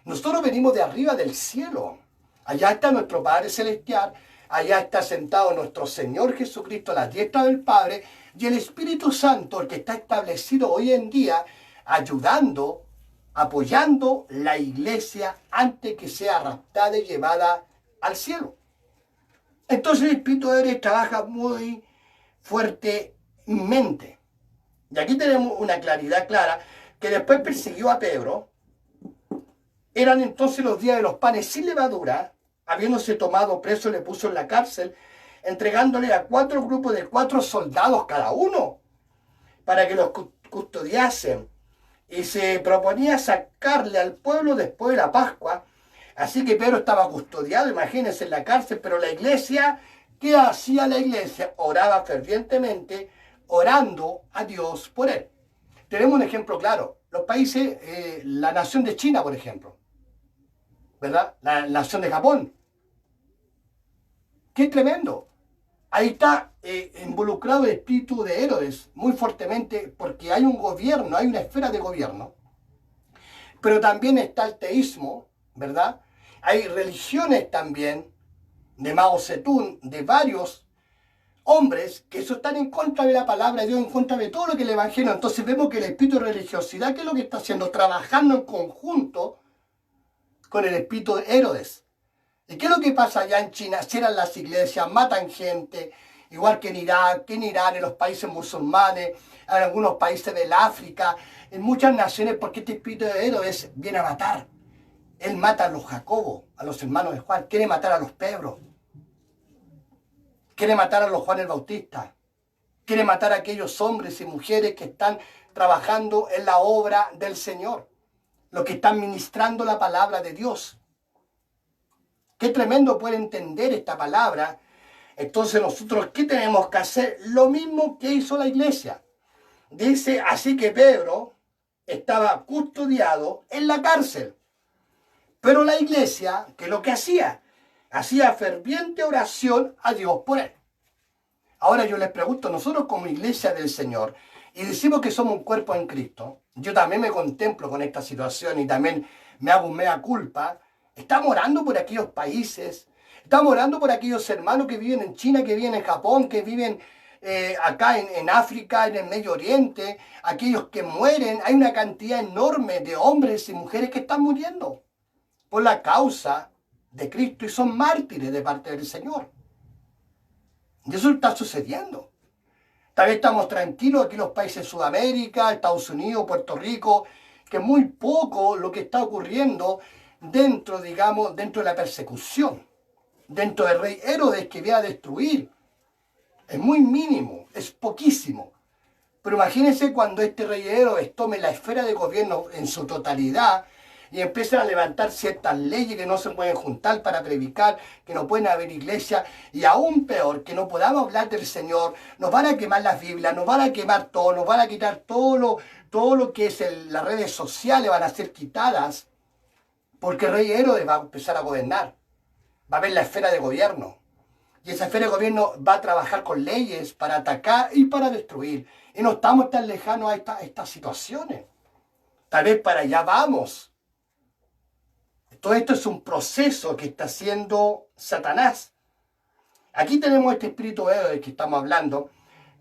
S1: Nosotros venimos de arriba del cielo. Allá está nuestro Padre Celestial, allá está sentado nuestro Señor Jesucristo a la diestra del Padre, y el Espíritu Santo, el que está establecido hoy en día, ayudando, apoyando la iglesia antes que sea raptada y llevada al cielo. Entonces el Espíritu de Dios trabaja muy fuertemente. Y aquí tenemos una claridad clara, que después persiguió a Pedro. Eran entonces los días de los panes sin levadura, habiéndose tomado preso, le puso en la cárcel, entregándole a 4 grupos de 4 soldados cada uno, para que los custodiasen, y se proponía sacarle al pueblo después de la Pascua. Así que Pedro estaba custodiado, imagínense, en la cárcel, pero la iglesia, ¿qué hacía la iglesia? Oraba fervientemente, orando a Dios por él. Tenemos un ejemplo claro, los países, la nación de China, por ejemplo, ¿verdad? La nación de Japón. ¡Qué tremendo! Ahí está involucrado el espíritu de Herodes muy fuertemente, porque hay un gobierno, hay una esfera de gobierno, pero también está el teísmo, ¿verdad? Hay religiones también de Mao Zedong, de varios hombres que eso están en contra de la palabra de Dios, en contra de todo lo que es el Evangelio. Entonces vemos que el espíritu de religiosidad, ¿qué es lo que está haciendo? Trabajando en conjunto con el espíritu de Herodes. ¿Y qué es lo que pasa allá en China? Cierran las iglesias, matan gente, igual que en Irak, en Irán, en los países musulmanes, en algunos países del África, en muchas naciones, porque este espíritu de Herodes viene a matar. Él mata a los Jacobos, a los hermanos de Juan, quiere matar a los Pedros, quiere matar a los Juan el Bautista, quiere matar a aquellos hombres y mujeres que están trabajando en la obra del Señor, los que están ministrando la palabra de Dios. Qué tremendo poder entender esta palabra. Entonces nosotros, ¿qué tenemos que hacer? Lo mismo que hizo la iglesia. Dice, así que Pedro estaba custodiado en la cárcel. Pero la iglesia, ¿qué es lo que hacía? Hacía ferviente oración a Dios por él. Ahora yo les pregunto, nosotros como iglesia del Señor, y decimos que somos un cuerpo en Cristo, yo también me contemplo con esta situación y también me hago un mea culpa. Estamos orando por aquellos países, estamos orando por aquellos hermanos que viven en China, que viven en Japón, que viven acá en África, en el Medio Oriente, aquellos que mueren, hay una cantidad enorme de hombres y mujeres que están muriendo por la causa de Cristo y son mártires de parte del Señor. Y eso está sucediendo. Tal vez estamos tranquilos aquí en los países de Sudamérica, Estados Unidos, Puerto Rico, que es muy poco lo que está ocurriendo dentro, digamos, dentro de la persecución, dentro del rey Herodes que viene a destruir. Es muy mínimo, es poquísimo. Pero imagínense cuando este rey Herodes tome la esfera de gobierno en su totalidad y empiezan a levantar ciertas leyes que no se pueden juntar para predicar, que no pueden haber iglesia, y aún peor, que no podamos hablar del Señor, nos van a quemar las Biblias, nos van a quemar todo, nos van a quitar todo lo que es las redes sociales, van a ser quitadas, porque el rey Herodes va a empezar a gobernar, va a ver la esfera de gobierno, y esa esfera de gobierno va a trabajar con leyes para atacar y para destruir, y no estamos tan lejanos a estas situaciones, tal vez para allá vamos. Todo esto es un proceso que está haciendo Satanás. Aquí tenemos este espíritu del que estamos hablando,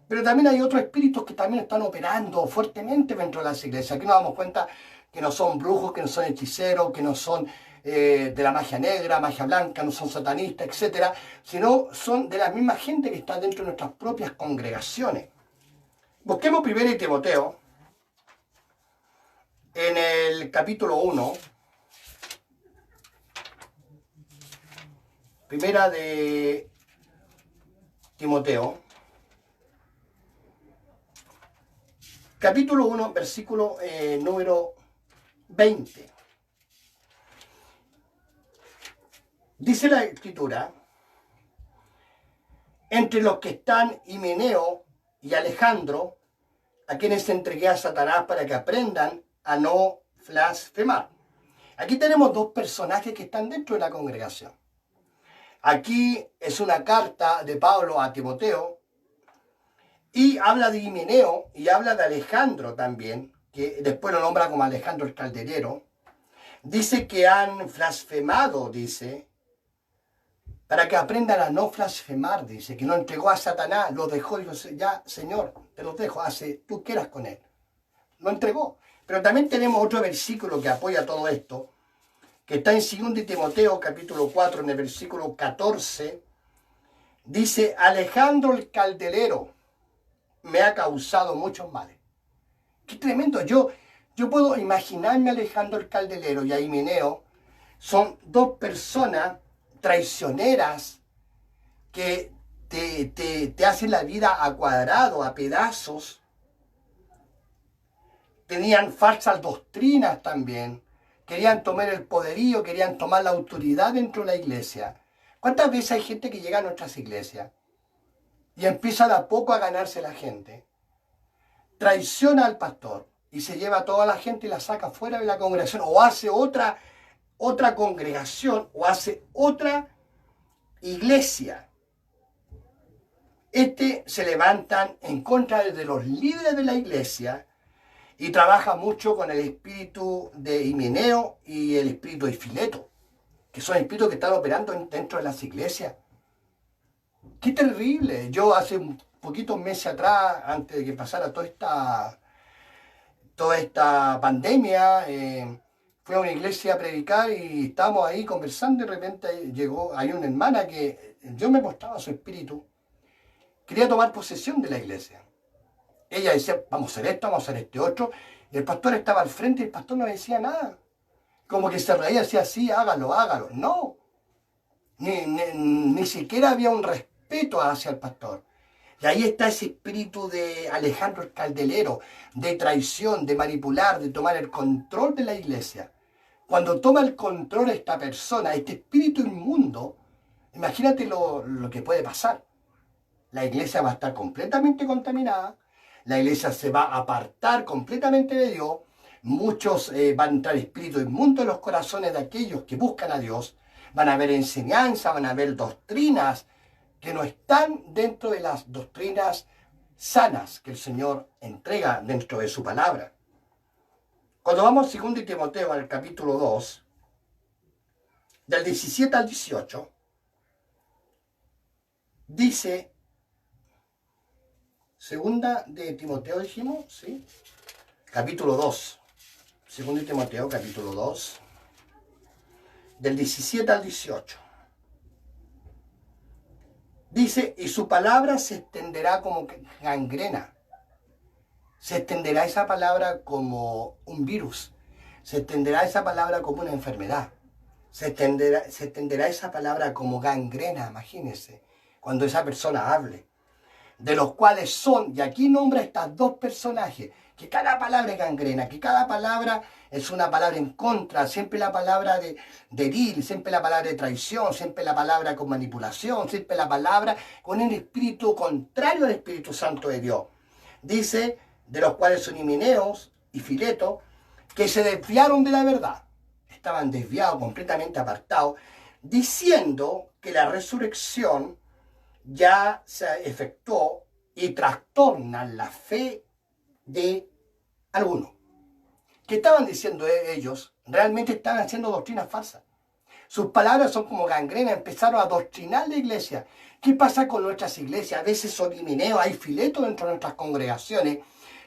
S1: pero también hay otros espíritus que también están operando fuertemente dentro de las iglesias. Aquí nos damos cuenta que no son brujos, que no son hechiceros, que no son de la magia negra, magia blanca, no son satanistas, etcétera, sino son de la misma gente que está dentro de nuestras propias congregaciones. Busquemos primero en Timoteo, en el capítulo 1, primera de Timoteo, capítulo 1, versículo número 20. Dice la Escritura, entre los que están Himeneo y Alejandro, a quienes entregué a Satanás para que aprendan a no blasfemar. Aquí tenemos dos personajes que están dentro de la congregación. Aquí es una carta de Pablo a Timoteo y habla de Himeneo y habla de Alejandro también, que después lo nombra como Alejandro el Calderero. Dice que han blasfemado, dice, para que aprendan a no blasfemar, dice, que lo entregó a Satanás, lo dejó, dijo, ya, Señor, te lo dejo, hace tú quieras con él. Lo entregó. Pero también tenemos otro versículo que apoya todo esto, que está en 2 Timoteo, capítulo 4, en el versículo 14, dice, Alejandro el Calderero me ha causado muchos males. Qué tremendo. Yo puedo imaginarme a Alejandro el Calderero y a Himeneo, son dos personas traicioneras que te hacen la vida a cuadrado, a pedazos. Tenían falsas doctrinas también. Querían tomar el poderío, querían tomar la autoridad dentro de la iglesia. ¿Cuántas veces hay gente que llega a nuestras iglesias y empieza de a poco a ganarse la gente? Traiciona al pastor y se lleva a toda la gente y la saca fuera de la congregación o hace otra congregación o hace otra iglesia. Se levantan en contra de los líderes de la iglesia y trabaja mucho con el espíritu de Himeneo y el espíritu de Fileto, que son espíritus que están operando dentro de las iglesias. ¡Qué terrible! Yo hace un poquitos meses atrás, antes de que pasara toda esta pandemia, fui a una iglesia a predicar y estábamos ahí conversando y de repente hay una hermana que Dios me mostraba su espíritu. Quería tomar posesión de la iglesia. Ella decía, vamos a hacer esto, vamos a hacer este otro. Y el pastor estaba al frente y el pastor no decía nada. Como que se reía, decía, sí, hágalo, hágalo. No. Ni siquiera había un respeto hacia el pastor. Y ahí está ese espíritu de Alejandro el Calderero, de traición, de manipular, de tomar el control de la iglesia. Cuando toma el control esta persona, este espíritu inmundo, imagínate lo que puede pasar. La iglesia va a estar completamente contaminada, la iglesia se va a apartar completamente de Dios, muchos van a entrar espíritus inmundos en los corazones de aquellos que buscan a Dios, van a haber enseñanza, van a haber doctrinas que no están dentro de las doctrinas sanas que el Señor entrega dentro de su palabra. Cuando vamos a 2 Timoteo al capítulo 2, del 17 al 18, dice Segunda de Timoteo dijimos, ¿sí? Capítulo 2. Segunda de Timoteo, capítulo 2. Del 17 al 18. Dice, y su palabra se extenderá como gangrena. Se extenderá esa palabra como un virus. Se extenderá esa palabra como una enfermedad. Se extenderá esa palabra como gangrena, imagínense, cuando esa persona hable. De los cuales son, y aquí nombra estos dos personajes, que cada palabra es gangrena, que cada palabra es una palabra en contra, siempre la palabra de herir, siempre la palabra de traición, siempre la palabra con manipulación, siempre la palabra con el espíritu contrario al Espíritu Santo de Dios. Dice, de los cuales son Himeneos y Fileto, que se desviaron de la verdad, estaban desviados, completamente apartados, diciendo que la resurrección ya se efectuó y trastornan la fe de algunos. ¿Qué estaban diciendo ellos? Realmente estaban haciendo doctrinas falsas. Sus palabras son como gangrena, empezaron a adoctrinar la iglesia. ¿Qué pasa con nuestras iglesias? A veces son Himeneos, hay Fileto dentro de nuestras congregaciones,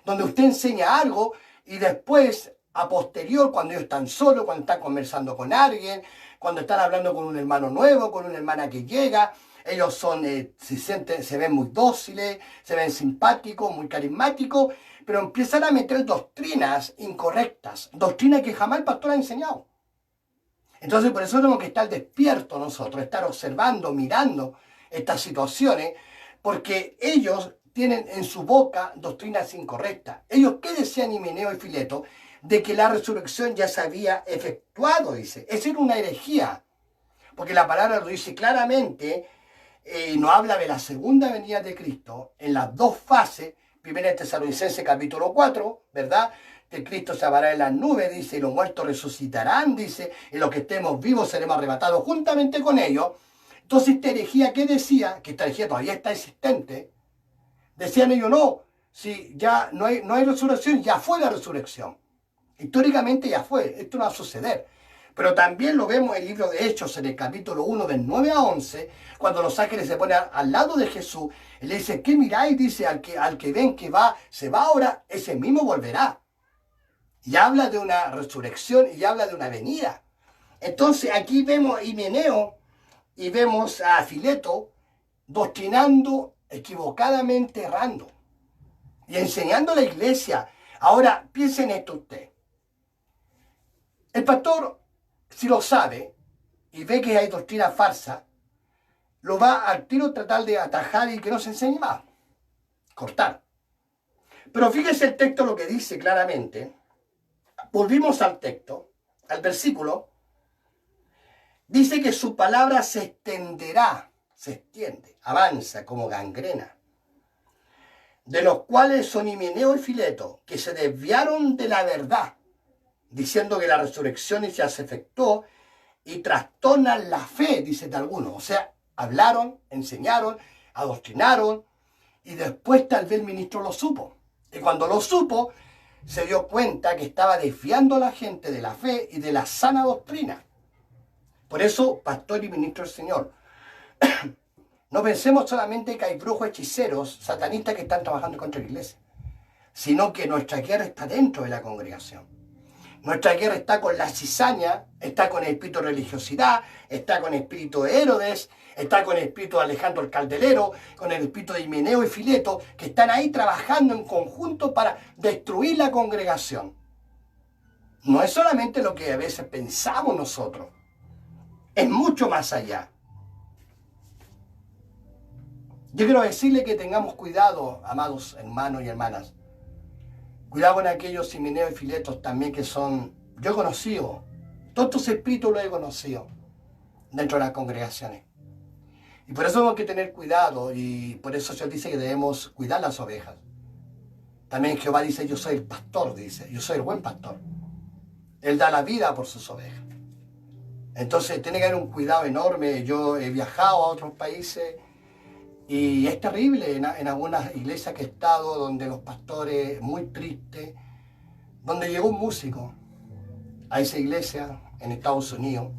S1: donde usted enseña algo y después, a posterior, cuando ellos están solos, cuando están conversando con alguien, cuando están hablando con un hermano nuevo, con una hermana que llega, ellos son, se ven muy dóciles, se ven simpáticos, muy carismáticos, pero empiezan a meter doctrinas incorrectas, doctrinas que jamás el pastor ha enseñado. Entonces, por eso tenemos que estar despiertos nosotros, estar observando, mirando estas situaciones, porque ellos tienen en su boca doctrinas incorrectas. Ellos, ¿qué decían Himeneo y Fileto? De que la resurrección ya se había efectuado, dice. Esa era una herejía, porque la palabra lo dice claramente, nos habla de la segunda venida de Cristo en las dos fases. Primera de Tesalonicenses capítulo 4, ¿verdad? Que Cristo se llevará en las nubes, dice, y los muertos resucitarán, dice, y los que estemos vivos seremos arrebatados juntamente con ellos. Entonces, esta herejía, ¿qué decía? Que esta herejía todavía está existente. Decían ellos, no, si ya no hay resurrección, ya fue la resurrección. Históricamente ya fue, esto no va a suceder. Pero también lo vemos en el libro de Hechos, en el capítulo 1, del 9 a 11, cuando los ángeles se ponen al lado de Jesús, y le dice, ¿qué miráis? Dice, al que ven que se va ahora, ese mismo volverá. Y habla de una resurrección y habla de una venida. Entonces aquí vemos a Himeneo y vemos a Fileto doctrinando equivocadamente, errando y enseñando a la iglesia. Ahora, piensen esto usted. El pastor, si lo sabe y ve que hay doctrina falsa, lo va al tiro tratar de atajar y que no se enseñe más. Cortar. Pero fíjese el texto lo que dice claramente. Volvimos al texto, al versículo. Dice que su palabra se extenderá, se extiende, avanza como gangrena. De los cuales son Himeneo y Fileto, que se desviaron de la verdad, diciendo que la resurrección ya se efectuó y trastornan la fe, dice de algunos. O sea, hablaron, enseñaron, adoctrinaron y después tal vez el ministro lo supo. Y cuando lo supo, se dio cuenta que estaba desviando a la gente de la fe y de la sana doctrina. Por eso, pastor y ministro del Señor, no pensemos solamente que hay brujos, hechiceros, satanistas que están trabajando contra la iglesia, sino que nuestra guerra está dentro de la congregación. Nuestra guerra está con la cizaña, está con el espíritu de religiosidad, está con el espíritu de Herodes, está con el espíritu de Alejandro el Caldelero, con el espíritu de Himeneo y Fileto, que están ahí trabajando en conjunto para destruir la congregación. No es solamente lo que a veces pensamos nosotros, es mucho más allá. Yo quiero decirle que tengamos cuidado, amados hermanos y hermanas. Cuidado con aquellos Himeneo y Filetos también que son, yo he conocido, todos estos espíritus los he conocido dentro de las congregaciones. Y por eso tenemos que tener cuidado y por eso Dios dice que debemos cuidar las ovejas. También Jehová dice, yo soy el pastor, dice, yo soy el buen pastor. Él da la vida por sus ovejas. Entonces tiene que haber un cuidado enorme. Yo he viajado a otros países y es terrible en algunas iglesias que he estado donde los pastores, muy tristes, donde llegó un músico a esa iglesia en Estados Unidos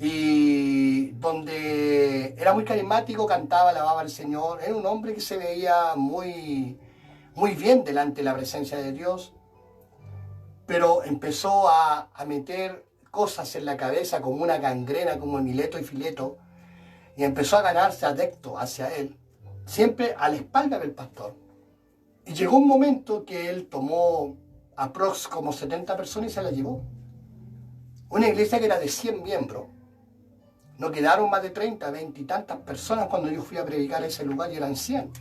S1: y donde era muy carismático, cantaba, alababa al Señor. Era un hombre que se veía muy bien delante de la presencia de Dios, pero empezó a meter cosas en la cabeza como una gangrena, como Mileto y Fileto, y empezó a ganarse adeptos hacia él, siempre a la espalda del pastor. Y llegó un momento que él tomó aprox como 70 personas y se las llevó. Una iglesia que era de 100 miembros. No quedaron más de 30, 20 y tantas personas cuando yo fui a predicar a ese lugar y eran 100.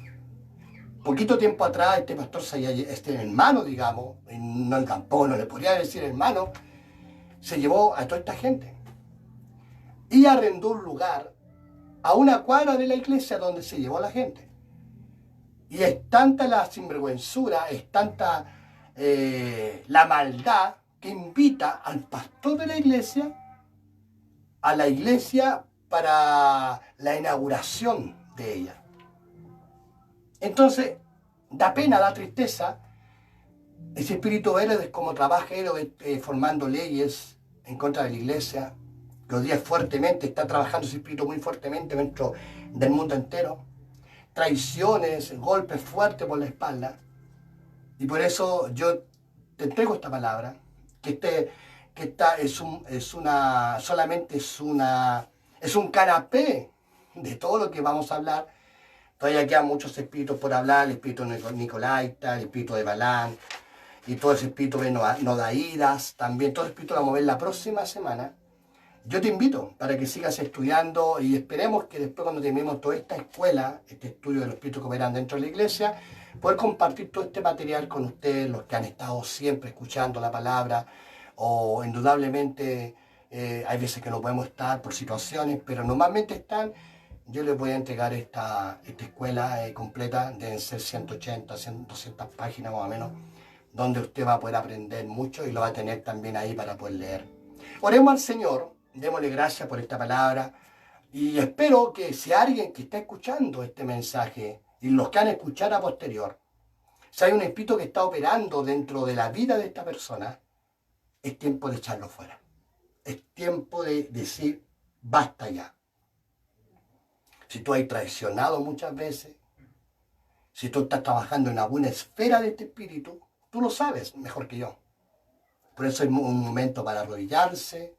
S1: Poquito tiempo atrás este pastor, este hermano, digamos, no, tampoco no le podría decir hermano, se llevó a toda esta gente y arrendó un lugar a una cuadra de la iglesia donde se llevó a la gente. Y es tanta la sinvergüenzura, es tanta la maldad que invita al pastor de la iglesia a la iglesia para la inauguración de ella. Entonces, da pena, da tristeza ese espíritu Herodes como trabaja Herodes formando leyes en contra de la iglesia, que hoy día fuertemente está trabajando ese espíritu muy fuertemente dentro del mundo entero. Traiciones, golpes fuertes por la espalda. Y por eso yo te entrego esta palabra, solamente es un canapé de todo lo que vamos a hablar. Todavía quedan muchos espíritus por hablar, el espíritu nicolaita, el espíritu de Balán, y todo ese espíritu de Nodaídas, también todo el espíritu lo vamos a ver la próxima semana. Yo te invito para que sigas estudiando y esperemos que después cuando terminemos toda esta escuela, este estudio de los espíritus que operan dentro de la iglesia, poder compartir todo este material con ustedes, los que han estado siempre escuchando la palabra, o indudablemente hay veces que no podemos estar por situaciones, pero normalmente están. Yo les voy a entregar esta escuela completa, deben ser 180, 200 páginas más o menos, donde usted va a poder aprender mucho y lo va a tener también ahí para poder leer. Oremos al Señor, démosle gracias por esta palabra y espero que si alguien que está escuchando este mensaje y los que han escuchado a posterior, si hay un espíritu que está operando dentro de la vida de esta persona, es tiempo de echarlo fuera. Es tiempo de decir, basta ya. Si tú has traicionado muchas veces, si tú estás trabajando en alguna esfera de este espíritu, tú lo sabes mejor que yo. Por eso es un momento para arrodillarse,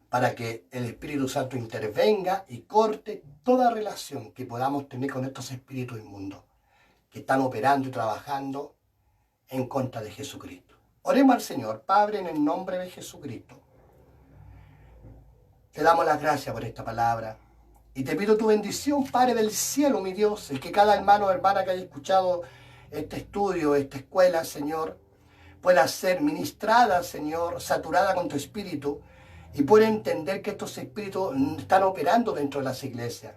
S1: para que el Espíritu Santo intervenga y corte toda relación que podamos tener con estos espíritus inmundos que están operando y trabajando en contra de Jesucristo. Oremos al Señor. Padre, en el nombre de Jesucristo, te damos las gracias por esta palabra. Y te pido tu bendición, Padre del cielo, mi Dios, el que cada hermano o hermana que haya escuchado este estudio, esta escuela, Señor, pueda ser ministrada, Señor, saturada con tu espíritu y pueda entender que estos espíritus están operando dentro de las iglesias.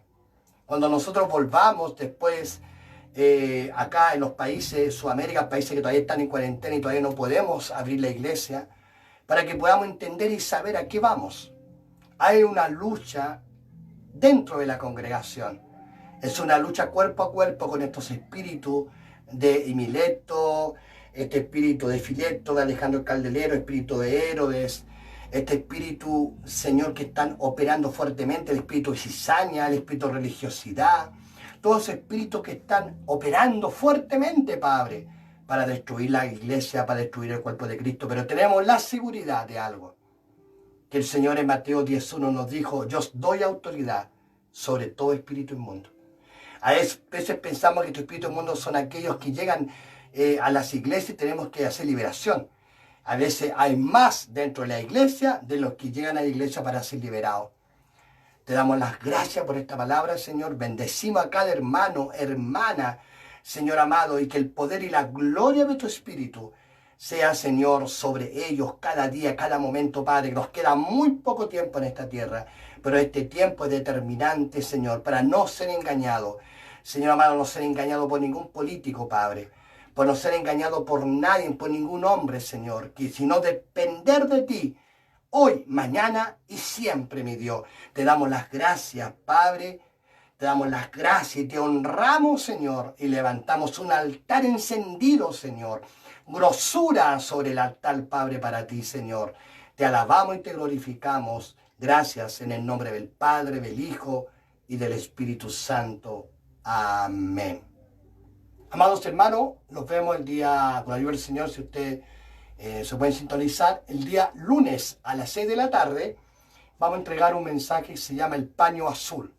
S1: Cuando nosotros volvamos después acá en los países de Sudamérica, países que todavía están en cuarentena y todavía no podemos abrir la iglesia, para que podamos entender y saber a qué vamos. Hay una lucha dentro de la congregación. Es una lucha cuerpo a cuerpo con estos espíritus de Mileto, este espíritu de Fileto, de Alejandro el Caldelero, espíritu de Herodes, este espíritu, Señor, que están operando fuertemente, el espíritu de cizaña, el espíritu de religiosidad, todos esos espíritus que están operando fuertemente, Padre, para destruir la iglesia, para destruir el cuerpo de Cristo. Pero tenemos la seguridad de algo, que el Señor en Mateo 10:1 nos dijo, yo os doy autoridad sobre todo espíritu inmundo. A veces pensamos que estos espíritus inmundos son aquellos que llegan a las iglesias y tenemos que hacer liberación. A veces hay más dentro de la iglesia de los que llegan a la iglesia para ser liberados. Te damos las gracias por esta palabra, Señor. Bendecimos a cada hermano, hermana, Señor amado, y que el poder y la gloria de tu Espíritu sea, Señor, sobre ellos cada día, cada momento, Padre. Nos queda muy poco tiempo en esta tierra, pero este tiempo es determinante, Señor, para no ser engañado. Señor amado, no ser engañado por ningún político, Padre, por no ser engañado por nadie, por ningún hombre, Señor, que sino depender de ti, hoy, mañana y siempre, mi Dios. Te damos las gracias, Padre. Te damos las gracias y te honramos, Señor. Y levantamos un altar encendido, Señor. Grosura sobre el altar, Padre, para ti, Señor. Te alabamos y te glorificamos Gracias en el nombre del Padre, del Hijo y del Espíritu Santo. Amén. Amados hermanos, nos vemos el día, con la ayuda del Señor, si usted se pueden sintonizar, el día lunes a las 6 de la tarde. Vamos a entregar un mensaje que se llama El Paño Azul.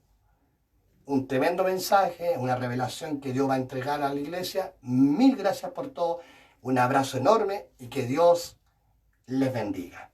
S1: Un tremendo mensaje, una revelación que Dios va a entregar a la iglesia. Mil gracias por todo, un abrazo enorme y que Dios les bendiga.